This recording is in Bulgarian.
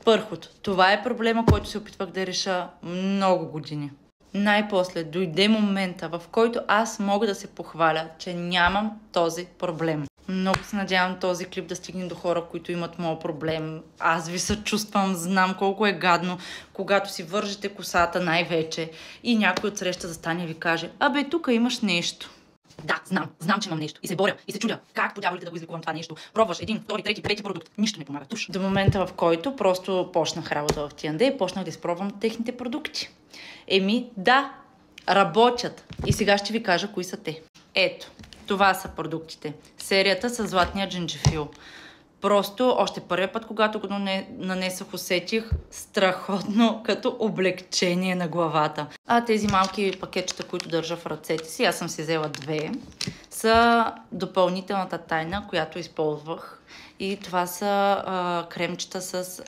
Пърхот. Това е проблема, който се опитвах да реша много години. Най-после дойде момента, в който аз мога да се похваля, че нямам този проблем. Много се надявам този клип да стигне до хора, които имат моят проблем. Аз ви съчувствам, знам колко е гадно, когато си вържете косата най-вече и някой от среща застане и ви каже: абе, тук имаш нещо. Да, знам, че имам нещо. И се боря, и се чудя как по дяволите да го излекувам това нещо. Пробваш един, втори, трети, пети продукт. Нищо не помага. Туш. До момента, в който просто почнах работа в T&D и почнах да изпробвам техните продукти. Да, работят. И сега ще ви кажа кои са те. Ето, това са продуктите. Серията с златния джинджифил. Просто още първия път, когато го нанесох, усетих страхотно като облегчение на главата. А тези малки пакетчета, които държа в ръцете си, аз съм си взела 2, са допълнителната тайна, която използвах. И това са кремчета с